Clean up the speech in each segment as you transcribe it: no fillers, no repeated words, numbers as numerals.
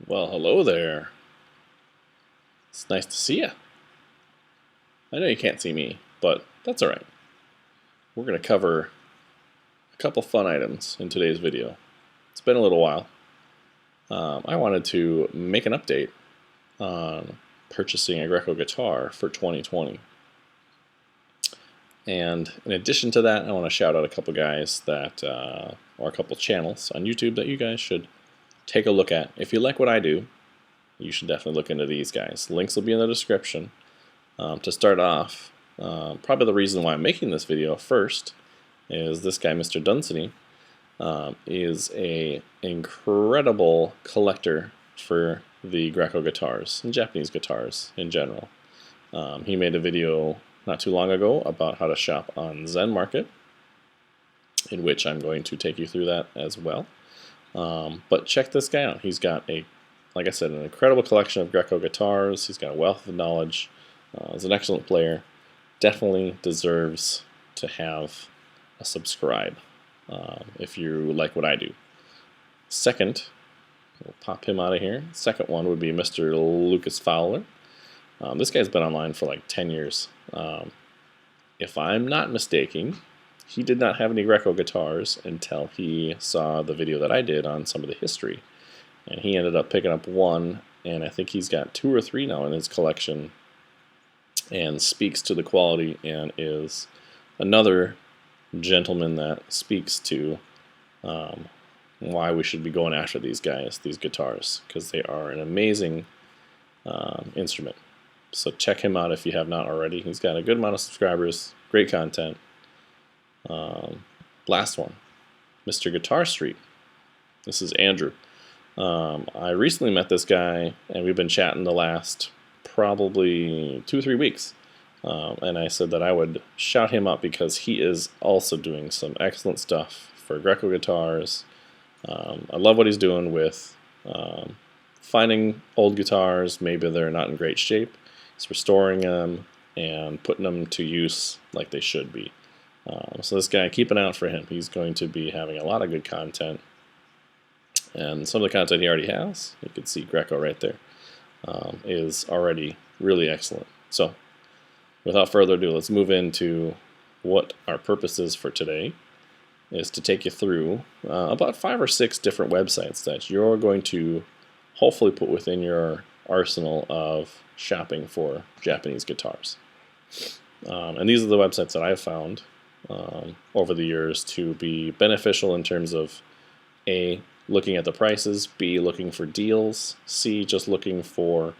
Well, hello there. It's nice to see you. I know you can't see me, but that's alright. We're going to cover a couple fun items in today's video. It's been a little while. I wanted to make an update on purchasing a Greco guitar for 2020. And in addition to that, I want to shout out a couple guys that, or a couple channels on YouTube that you guys should take a look at. If you like what I do, you should definitely look into these guys. Links will be in the description. To start off, probably the reason why I'm making this video first is this guy, Mr. Dunsany, is an incredible collector for the Greco guitars and Japanese guitars in general. He made a video not too long ago about how to shop on Zen Market, in which I'm going to take you through that as well. But check this guy out. He's got like I said, an incredible collection of Greco guitars. He's got a wealth of knowledge. He's an excellent player. Definitely deserves to have a subscribe if you like what I do. Second, we'll pop him out of here. Second one would be Mr. Lucas Fowler. This guy's been online for like 10 years. If I'm not mistaken, he did not have any Greco guitars until he saw the video that I did on some of the history. And he ended up picking up one, and I think he's got 2 or 3 now in his collection, and speaks to the quality, and is another gentleman that speaks to why we should be going after these guys, these guitars, because they are an amazing instrument. So check him out if you have not already. He's got a good amount of subscribers, great content. Last one, Mr. Guitar Street. This is Andrew. I recently met this guy, and we've been chatting the last probably 2 or 3 weeks. And I said that I would shout him up because he is also doing some excellent stuff for Greco guitars. I love what he's doing with finding old guitars, maybe they're not in great shape. He's restoring them and putting them to use like they should be. So this guy, keep an eye out for him. He's going to be having a lot of good content. And some of the content he already has, you can see Greco right there, is already really excellent. So without further ado, let's move into what our purpose is for today, is to take you through about 5 or 6 different websites that you're going to hopefully put within your arsenal of shopping for Japanese guitars. And these are the websites that I've found over the years to be beneficial in terms of A, looking at the prices, B, looking for deals, C, just looking for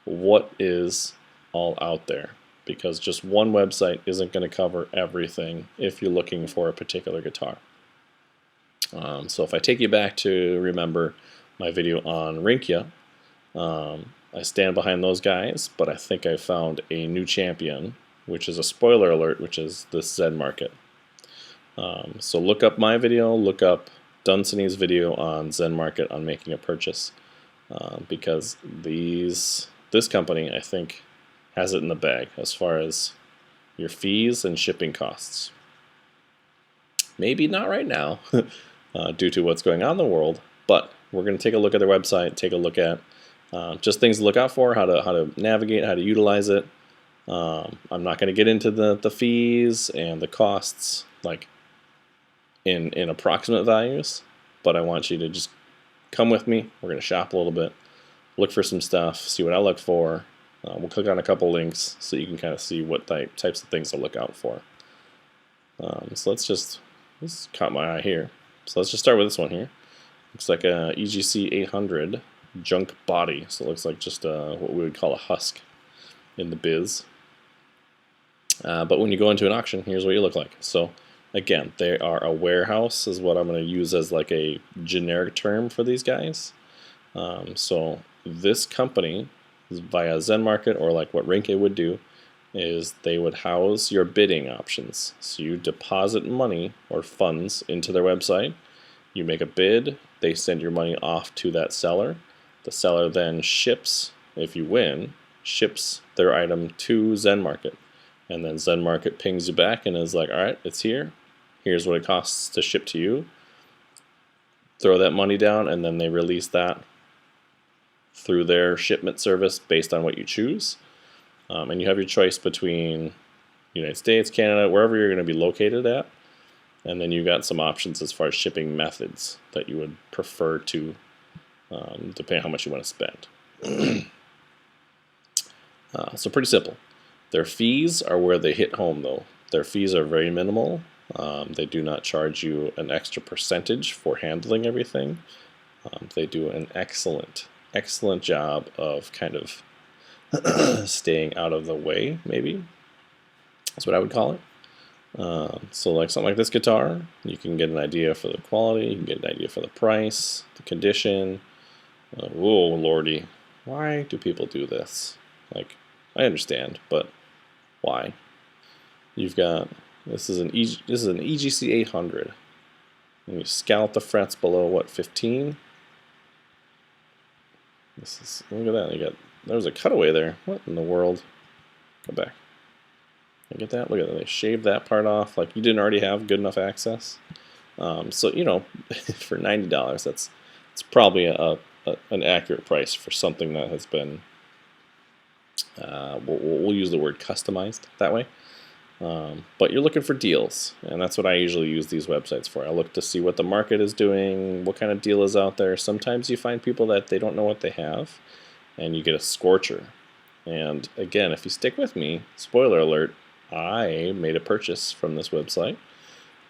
what is all out there. Because just one website isn't going to cover everything if you're looking for a particular guitar. So if I take you back to remember my video on Rinkia, I stand behind those guys, but I think I found a new champion, which is a spoiler alert, which is this Zen Market. So look up my video, look up Dunsany's video on Zen Market on making a purchase, because this company, I think, has it in the bag as far as your fees and shipping costs. Maybe not right now due to what's going on in the world, but we're going to take a look at their website, take a look at just things to look out for, how to navigate, how to utilize it. I'm not going to get into the fees and the costs like in approximate values, but I want you to just come with me. We're going to shop a little bit, look for some stuff, see what I look for. We'll click on a couple links so you can kind of see what types of things to look out for. So this caught my eye here. So let's just start with this one here. Looks like a EGC 800 junk body. So it looks like just what we would call a husk in the biz. But when you go into an auction, here's what you look like. So again, they are a warehouse is what I'm going to use as like a generic term for these guys. So this company, via Zen Market, or like what Rinke would do, is they would house your bidding options. So you deposit money or funds into their website, you make a bid, they send your money off to that seller. The seller then ships, if you win, ships their item to Zen Market. And then Zen Market pings you back and is like, alright, it's here. Here's what it costs to ship to you. Throw that money down, and then they release that through their shipment service based on what you choose. And you have your choice between United States, Canada, wherever you're going to be located at. And then you've got some options as far as shipping methods that you would prefer to, depending on how much you want to spend. So pretty simple. Their fees are where they hit home, though. Their fees are very minimal. They do not charge you an extra percentage for handling everything. They do an excellent job of kind of staying out of the way, maybe. That's what I would call it. So like something like this guitar, you can get an idea for the quality, you can get an idea for the price, the condition. Whoa, lordy, why do people do this? Like, I understand, but why? You've got, this is an EGC 800, and you scallop the frets below what, 15? This is, look at that. There was a cutaway there. What in the world? Go back. You get that? Look at that. They shaved that part off. Like you didn't already have good enough access. So you know, for $90, it's probably an accurate price for something that has been. We'll use the word customized that way. But you're looking for deals, and that's what I usually use these websites for. I look to see what the market is doing, what kind of deal is out there. Sometimes you find people that they don't know what they have, and you get a scorcher. And again, if you stick with me, spoiler alert, I made a purchase from this website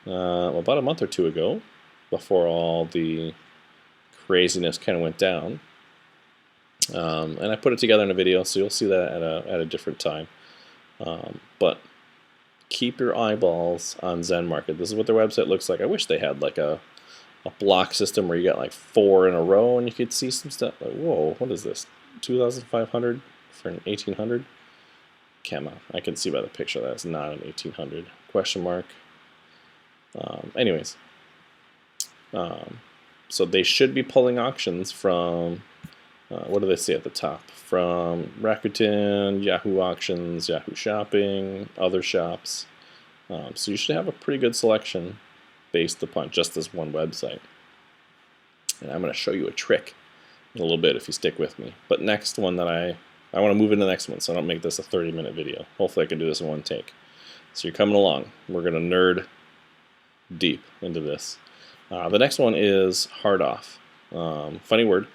about a month or two ago, before all the craziness kind of went down. And I put it together in a video, so you'll see that at a different time. But keep your eyeballs on Zen Market. This is what their website looks like. I wish they had like a block system where you got like 4 in a row and you could see some stuff. Like, whoa, what is this? 2,500 for an 1,800? Camo. I can see by the picture that it's not an 1,800. Question mark. Anyways, so they should be pulling auctions from. What do they say at the top? From Rakuten, Yahoo Auctions, Yahoo Shopping, other shops. So you should have a pretty good selection based upon just this one website. And I'm going to show you a trick in a little bit if you stick with me. But next one that I want to move into the next one, so I don't make this a 30-minute video. Hopefully I can do this in one take. So you're coming along. We're going to nerd deep into this. The next one is hard off. Funny word.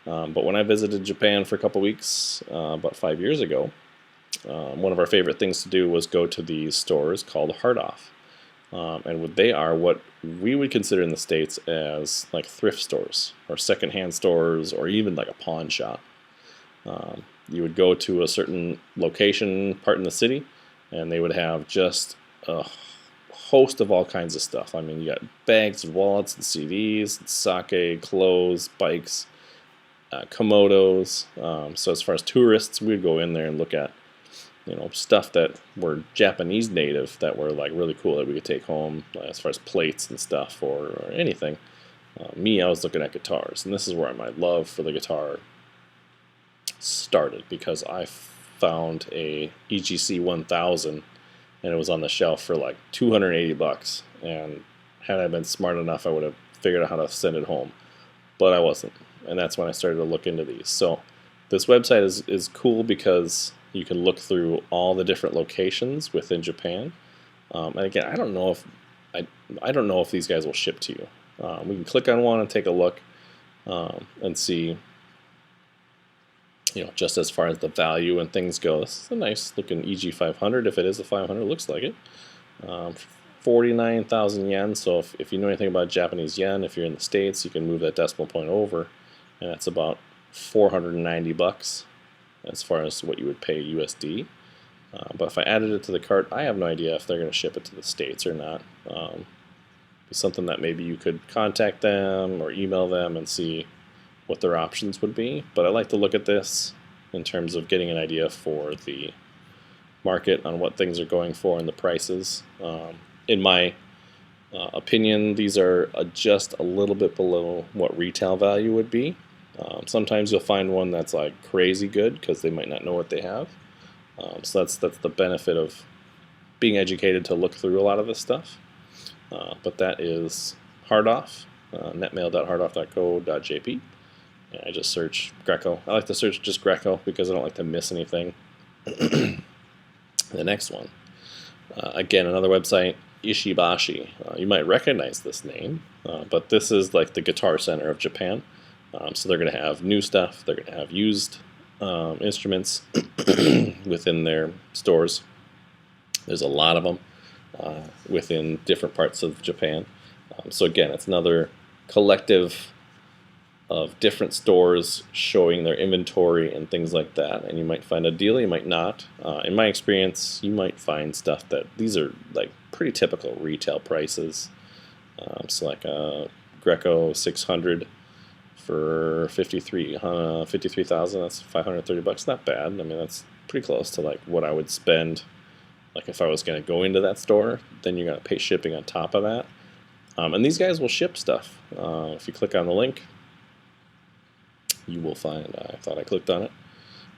But when I visited Japan for a couple weeks, about 5 years ago, one of our favorite things to do was go to these stores called Hard Off. And they are what we would consider in the States as like thrift stores or secondhand stores or even like a pawn shop. You would go to a certain location, part in the city, and they would have just a host of all kinds of stuff. I mean, you got bags and wallets and CDs, and sake, clothes, bikes, Komodos. So as far as tourists, we'd go in there and look at, stuff that were Japanese native that were like really cool that we could take home, as far as plates and stuff or anything. I was looking at guitars, and this is where my love for the guitar started, because I found a EGC 1000 and it was on the shelf for like $280, and had I been smart enough I would have figured out how to send it home, but I wasn't. And that's when I started to look into these. So this website is cool because you can look through all the different locations within Japan. And again, I don't know if these guys will ship to you. We can click on one and take a look and see, just as far as the value and things go. This is a nice looking EG500. If it is a 500, it looks like it. 49,000 yen. So if you know anything about Japanese yen, if you're in the States, you can move that decimal point over. And that's about $490 as far as what you would pay USD. But if I added it to the cart, I have no idea if they're going to ship it to the States or not. It's something that maybe you could contact them or email them and see what their options would be. But I like to look at this in terms of getting an idea for the market on what things are going for and the prices. In my opinion, these are just a little bit below what retail value would be. Sometimes you'll find one that's like crazy good because they might not know what they have. So that's the benefit of being educated to look through a lot of this stuff. But that is Hard Off, netmail.hardoff.co.jp. Yeah, I just search Greco. I like to search just Greco because I don't like to miss anything. The next one, again, another website, Ishibashi. You might recognize this name, but this is like the Guitar Center of Japan. So they're going to have new stuff. They're going to have used instruments within their stores. There's a lot of them within different parts of Japan. So again, it's another collective of different stores showing their inventory and things like that. And you might find a deal, you might not. In my experience, you might find stuff that these are like pretty typical retail prices. So like a Greco 600 for 53,000. That's $530. Not bad. I mean, that's pretty close to like what I would spend. Like if I was going to go into that store, then you're going to pay shipping on top of that. And these guys will ship stuff. If you click on the link, you will find, I thought I clicked on it,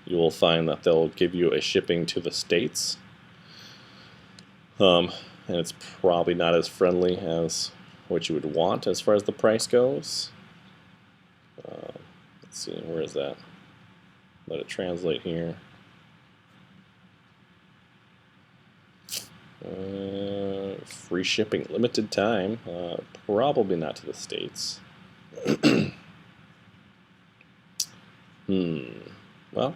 you will find that they'll give you a shipping to the States. And it's probably not as friendly as what you would want as far as the price goes. Let's see, where is that? Let it translate here. Free shipping, limited time, probably not to the States. Well,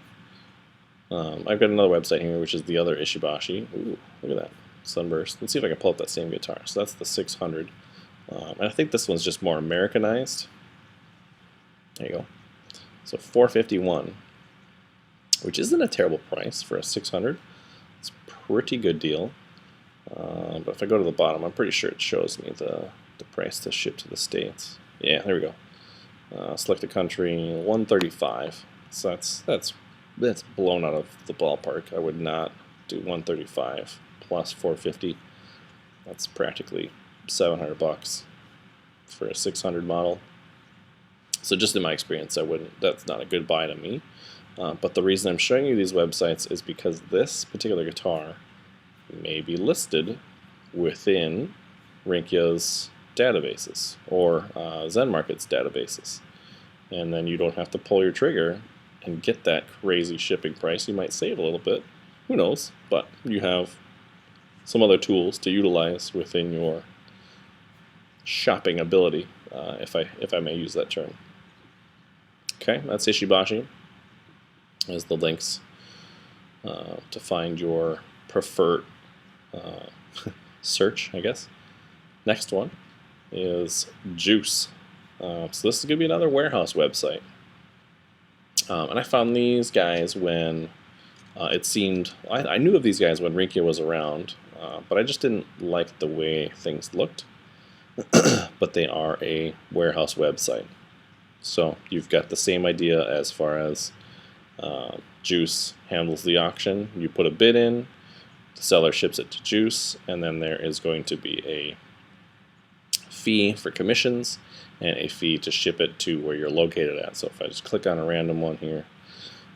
I've got another website here, which is the other Ishibashi. Ooh, look at that, sunburst. Let's see if I can pull up that same guitar. So that's the 600. And I think this one's just more Americanized. There you go. So $451, which isn't a terrible price for a 600. It's a pretty good deal. But if I go to the bottom, I'm pretty sure it shows me the price to ship to the States. Yeah, there we go. Select a country, $135. So that's blown out of the ballpark. I would not do $135 plus $450. That's practically $700 for a 600 model. So just in my experience, I wouldn't. That's not a good buy to me. But the reason I'm showing you these websites is because this particular guitar may be listed within Rinkia's databases or Zen Market's databases, and then you don't have to pull your trigger and get that crazy shipping price. You might save a little bit, who knows, but you have some other tools to utilize within your shopping ability, if I may use that term. Okay, that's Ishibashi. There's the links to find your preferred search, I guess. Next one is Juice. So this is going to be another warehouse website. And I found these guys when it seemed, I knew of these guys when Rinkia was around, but I just didn't like the way things looked. But they are a warehouse website. So you've got the same idea as far as Juice handles the auction. You put a bid in, the seller ships it to Juice, and then there is going to be a fee for commissions and a fee to ship it to where you're located at. So if I just click on a random one here,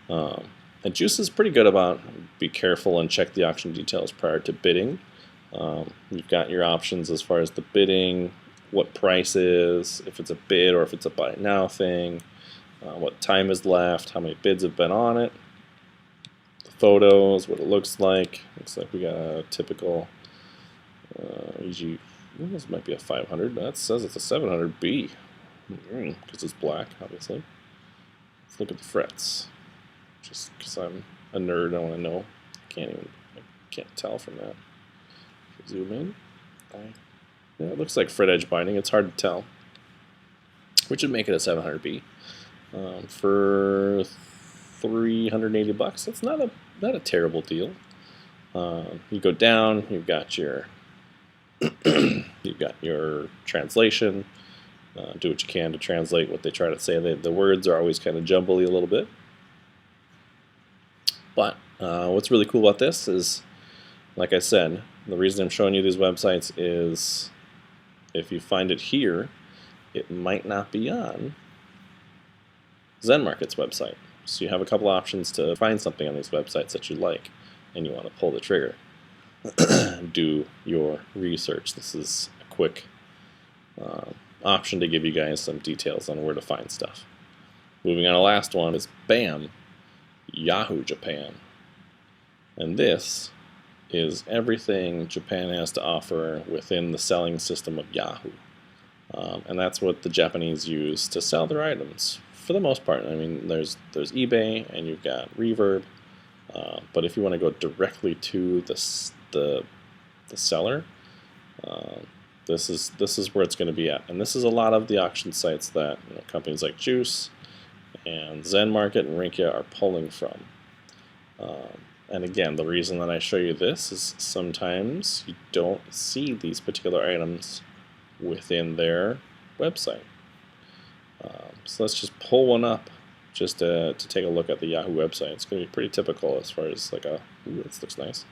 and Juice is pretty good about be careful and check the auction details prior to bidding. You've got your options as far as the bidding, what price is, if it's a bid or if it's a buy now thing, what time is left, how many bids have been on it, the photos, what it looks like. Looks like we got a typical EG. This might be a 500. That says it's a 700B because it's black, obviously. Let's look at the frets. Just because I'm a nerd, I want to know. I can't tell from that. Zoom in. Yeah, it looks like fret edge binding. It's hard to tell, which would make it a 700B. For $380, that's not a terrible deal. You go down. You've got your translation. Do what you can to translate what they try to say. The words are always kind of jumbly a little bit. But what's really cool about this is, like I said, the reason I'm showing you these websites is if you find it here, it might not be on Zen Market's website. So you have a couple options to find something on these websites that you like and you want to pull the trigger. Do your research. This is a quick option to give you guys some details on where to find stuff. Moving on to the last one is BAM, Yahoo Japan. And this is everything Japan has to offer within the selling system of Yahoo. And that's what the Japanese use to sell their items, for the most part. I mean, there's eBay and you've got Reverb, but if you want to go directly to the seller, this is where it's going to be at. And this is a lot of the auction sites that companies like Juice and Zen Market and Rinkia are pulling from. And again, the reason that I show you this is sometimes you don't see these particular items within their website. So let's just pull one up just to take a look at the Yahoo website. It's going to be pretty typical as far as like ooh, this looks nice,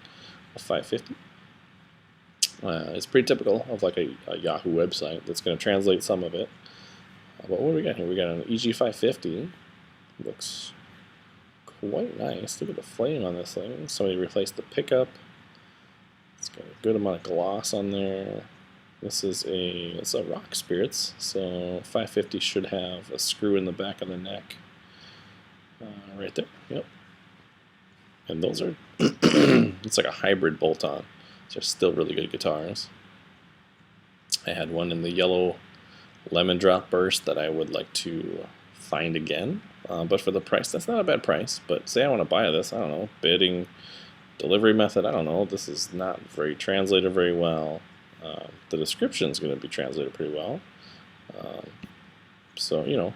a 550. It's pretty typical of like a Yahoo website that's going to translate some of it. But what do we got here? We got an EG550. Looks quite nice. Look at the flame on this thing. Somebody replaced the pickup. It's got a good amount of gloss on there. This is it's a Rock Spirits, so 550 should have a screw in the back of the neck. Right there, yep. And those are, it's like a hybrid bolt-on. These are still really good guitars. I had one in the yellow lemon drop burst that I would like to find again. But for the price, that's not a bad price. But say I want to buy this, I don't know, bidding, delivery method, I don't know. This is not very translated very well. The description is going to be translated pretty well. So,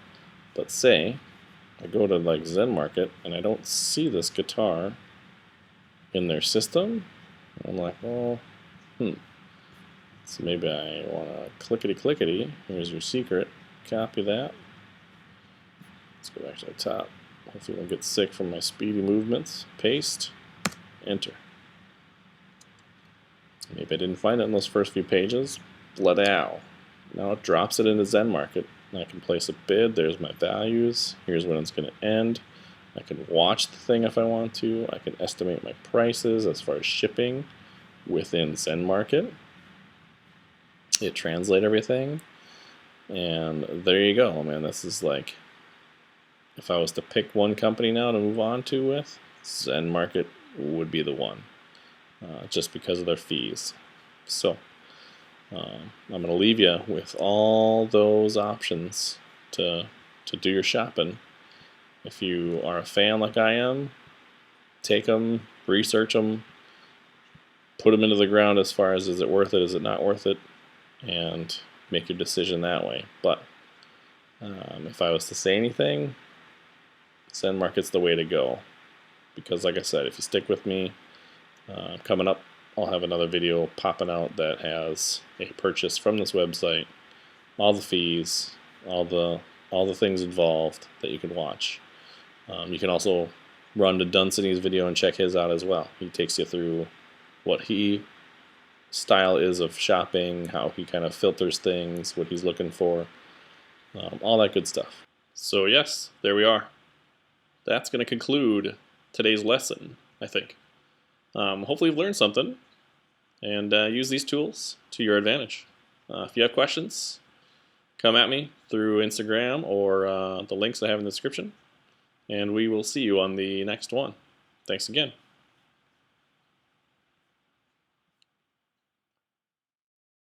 but say I go to like Zen Market and I don't see this guitar in their system. I'm like, well, So maybe I want to clickety-clickety. Here's your secret. Copy that. Let's go back to the top. Hopefully I won't get sick from my speedy movements. Paste. Enter. Maybe I didn't find it in those first few pages. Bloody-ow. Now it drops it into Zen Market. I can place a bid. There's my values. Here's when it's going to end. I can watch the thing if I want to. I can estimate my prices as far as shipping within Zen Market. It translates everything. And there you go, man. This is like, if I was to pick one company now to move on to with, Zen Market would be the one. Just because of their fees. So I'm going to leave you with all those options to do your shopping. If you are a fan like I am, take them, research them, put them into the ground as far as is it worth it, is it not worth it, and make your decision that way. But if I was to say anything, Zen Market's the way to go. Because like I said, if you stick with me, coming up, I'll have another video popping out that has a purchase from this website, all the fees, all the things involved that you can watch. You can also run to Dunsiny's video and check his out as well. He takes you through what he style is of shopping, how he kind of filters things, what he's looking for, all that good stuff. So yes, there we are. That's going to conclude today's lesson, I think. Hopefully you've learned something and use these tools to your advantage. If you have questions, come at me through Instagram or the links I have in the description, and we will see you on the next one. Thanks again.